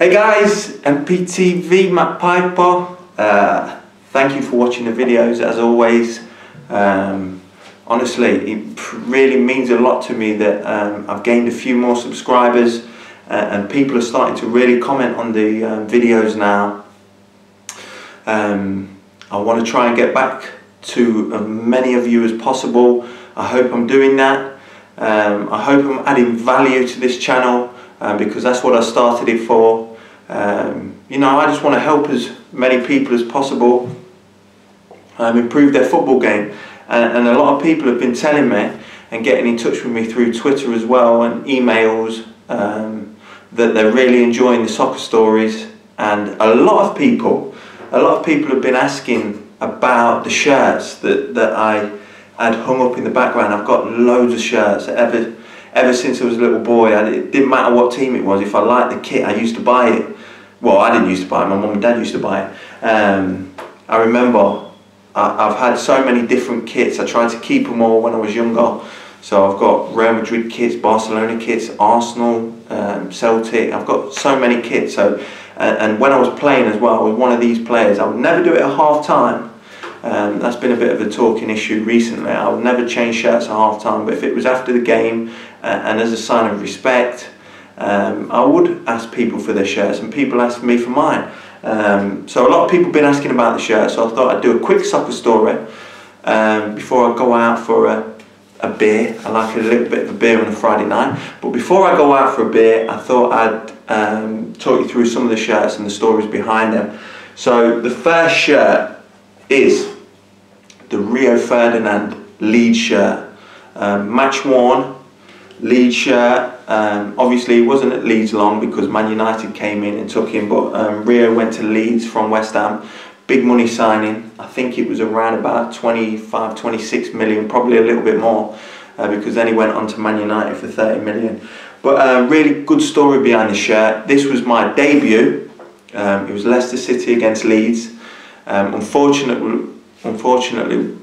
Hey guys, MPTV, Matt Piper. Thank you for watching the videos as always. Honestly, it really means a lot to me that I've gained a few more subscribers and people are starting to really comment on the videos now. I want to try and get back to as many of you as possible. I hope I'm doing that. I hope I'm adding value to this channel because that's what I started it for. You know, I just want to help as many people as possible improve their football game, and a lot of people have been telling me and getting in touch with me through Twitter as well and emails that they're really enjoying the soccer stories. And a lot of people have been asking about the shirts that I had hung up in the background. I've got loads of shirts ever since I was a little boy. It didn't matter what team it was. If I liked the kit, I used to buy it. Well, I didn't used to buy it, my mum and dad used to buy it. I remember I've had so many different kits. I tried to keep them all when I was younger. So I've got Real Madrid kits, Barcelona kits, Arsenal, Celtic. I've got so many kits. So, and when I was playing as well, I was one of these players. I would never do it at half time. That's been a bit of a talking issue recently. I would never change shirts at half time, but if it was after the game and as a sign of respect, I would ask people for their shirts, and people asked me for mine. So a lot of people have been asking about the shirts, so I thought I'd do a quick soccer story before I go out for a beer. I like a little bit of a beer on a Friday night, but before I go out for a beer, I thought I'd talk you through some of the shirts and the stories behind them. So the first shirt is the Rio Ferdinand Leeds shirt, match worn Leeds shirt. Obviously he wasn't at Leeds long because Man United came in and took him, but Rio went to Leeds from West Ham. Big money signing. I think it was around about 25, 26 million, probably a little bit more, because then he went on to Man United for 30 million. But really good story behind the shirt. This was my debut. It was Leicester City against Leeds. Unfortunately,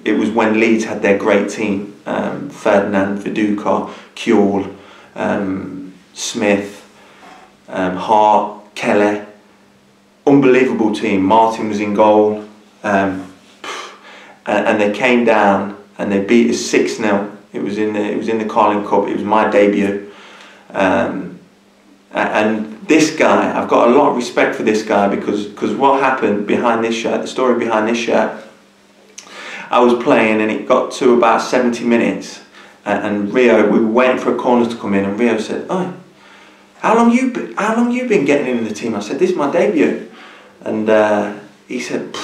it was when Leeds had their great team. Ferdinand, Viduka, Kewell, Smith, Hart, Kelly. Unbelievable team. Martin was in goal. And they came down and they beat us 6-0. It was in the Carling Cup. It was my debut. And this guy, I've got a lot of respect for this guy because what happened behind this shirt, the story behind this shirt, I was playing and it got to about 70 minutes and Rio, we were waiting for a corner to come in, and Rio said, "Oh, how long you been getting in the team?" I said, "This is my debut." And he said,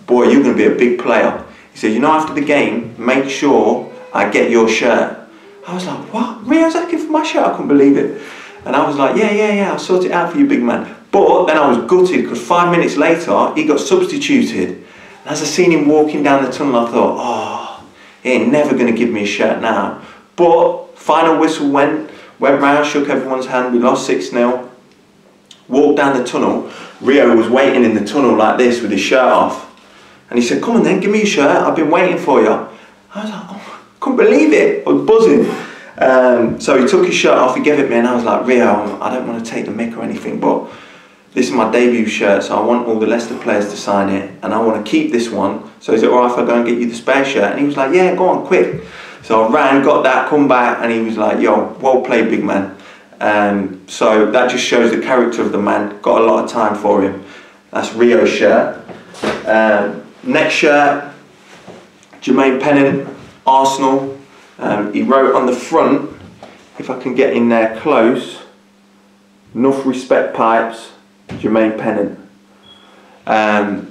"Boy, you're going to be a big player." He said, "You know, after the game, make sure I get your shirt." I was like, "What? Rio's asking for my shirt?" I couldn't believe it. And I was like, yeah, I'll sort it out for you, big man. But then I was gutted because 5 minutes later, he got substituted. And as I seen him walking down the tunnel, I thought, oh, he ain't never going to give me a shirt now. But final whistle went round, shook everyone's hand. We lost 6-0. Walked down the tunnel. Rio was waiting in the tunnel like this with his shirt off. And he said, "Come on then, give me your shirt. I've been waiting for you." I was like, oh, I couldn't believe it. I was buzzing. So he took his shirt off, he gave it me, and I was like, "Rio, I don't want to take the mick or anything, but this is my debut shirt, so I want all the Leicester players to sign it, and I want to keep this one. So is it alright if I go and get you the spare shirt?" And he was like, "Yeah, go on, quick." So I ran, got that, come back, and he was like, "Yo, well played, big man." So that just shows the character of the man. Got a lot of time for him. That's Rio's shirt. Next shirt, Jermaine Pennant, Arsenal. He wrote on the front, if I can get in there close, "Enough respect, Pipes, Jermaine Pennant."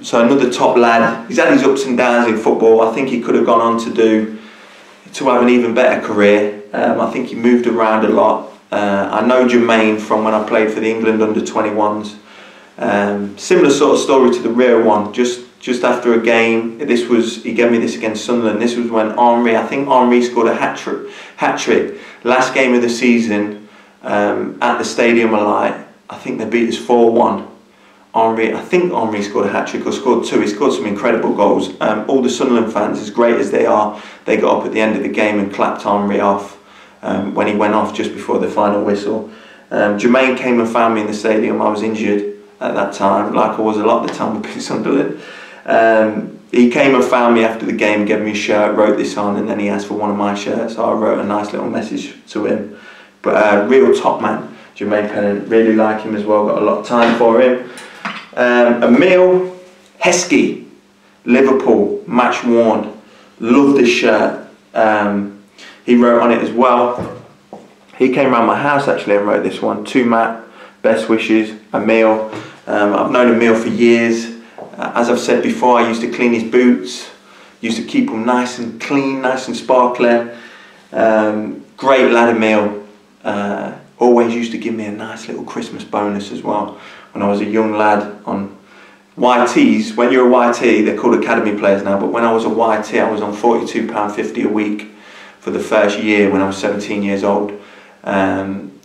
So another top lad. He's had his ups and downs in football. I think he could have gone on to have an even better career. I think he moved around a lot. I know Jermaine from when I played for the England under-21s. Similar sort of story to the Rio one. Just after a game, he gave me this against Sunderland. This was when I think Henry scored a hat-trick. Last game of the season at the Stadium of Light. I think they beat us 4-1. I think Henry scored a hat-trick or scored 2. He scored some incredible goals. All the Sunderland fans, as great as they are, they got up at the end of the game and clapped Henry off when he went off just before the final whistle. Jermaine came and found me in the stadium. I was injured. at that time, like I was a lot of the time with Sunderland. He came and found me after the game, gave me a shirt, wrote this on, and then he asked for one of my shirts. So I wrote a nice little message to him. But real top man, Jermaine Pennant, really like him as well, got a lot of time for him. Emile Heskey, Liverpool, match worn, love this shirt. He wrote on it as well. He came around my house actually and wrote this one. To Matt, best wishes, Emile. I've known Emile for years. As I've said before, I used to clean his boots, used to keep them nice and clean, nice and sparkling. Great lad, Emile. Always used to give me a nice little Christmas bonus as well. When I was a young lad on YTs, when you're a YT, they're called academy players now, but when I was a YT, I was on £42.50 a week for the first year when I was 17 years old.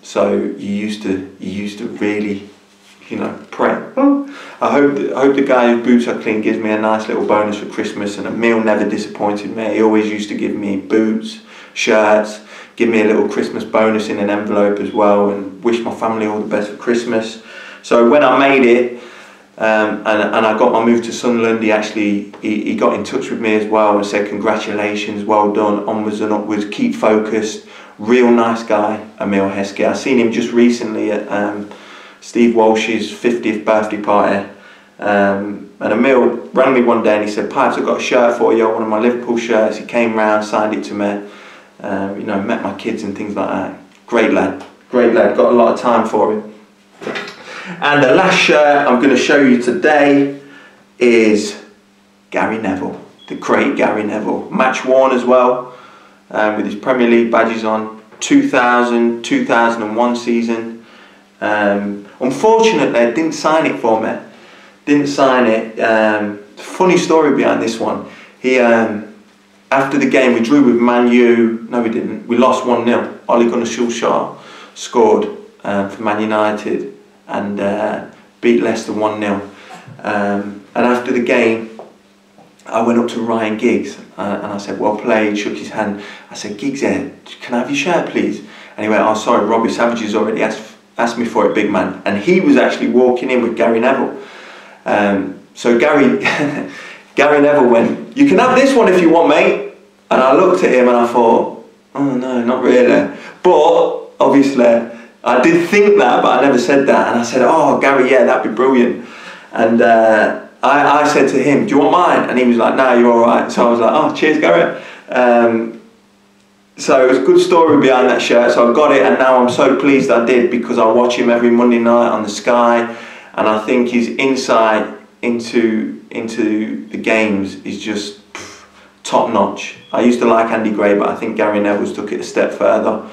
So you used to really, you know, pray. I hope the guy whose boots I clean gives me a nice little bonus for Christmas, and Emile never disappointed me. He always used to give me boots, shirts, give me a little Christmas bonus in an envelope as well, and wish my family all the best for Christmas. So when I made it, and I got my move to Sunderland, he got in touch with me as well and said congratulations, well done, onwards and upwards, keep focused. Real nice guy, Emile Heskey. I seen him just recently at Steve Walsh's 50th birthday party, and Emile rang me one day and he said, Pipes, I've got a shirt for you, one of my Liverpool shirts. He came round, signed it to me, you know, met my kids and things like that. Great lad, got a lot of time for him. And the last shirt I'm going to show you today is Gary Neville, the great Gary Neville. Match worn as well, with his Premier League badges on, 2000-2001 season. Unfortunately, I didn't sign it for me. Didn't sign it. Funny story behind this one. He, after the game, we drew with Man U. No, we didn't. We lost 1-0. Ole Gunnar Solskjaer scored for Man United and beat Leicester 1-0. And after the game, I went up to Ryan Giggs and I said, well played, shook his hand. I said, Giggs, can I have your shirt, please? And he went, oh, sorry, Robbie Savage has already asked me for it, big man. And he was actually walking in with Gary Neville. So Gary Neville went, you can have this one if you want, mate. And I looked at him and I thought, oh no, not really. But obviously, I did think that, but I never said that. And I said, oh, Gary, yeah, that'd be brilliant. And I said to him, do you want mine? And he was like, no, you're all right. So I was like, oh, cheers, Gary. So it was a good story behind that shirt. So I got it, and now I'm so pleased I did, because I watch him every Monday night on the Sky, and I think his insight into the games is just top notch. I used to like Andy Gray, but I think Gary Neville's took it a step further.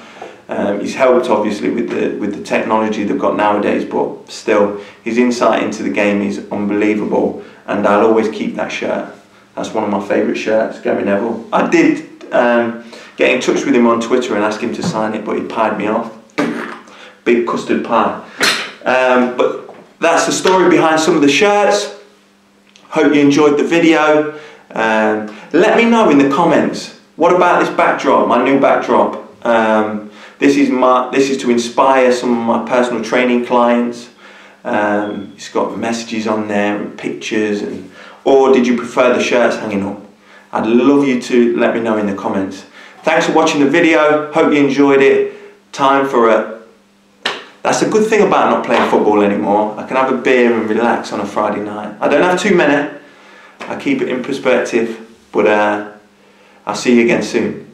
He's helped obviously with the technology they've got nowadays, but still his insight into the game is unbelievable, and I'll always keep that shirt. That's one of my favourite shirts, Gary Neville. I did get in touch with him on Twitter and ask him to sign it, but he pied me off. Big custard pie. But that's the story behind some of the shirts. Hope you enjoyed the video. Let me know in the comments, what about this backdrop, my new backdrop? This is to inspire some of my personal training clients. It's got messages on there and pictures, or did you prefer the shirts hanging up? I'd love you to let me know in the comments. Thanks for watching the video. Hope you enjoyed it. Time for that's a good thing about not playing football anymore. I can have a beer and relax on a Friday night. I don't have too many. I keep it in perspective, but I'll see you again soon.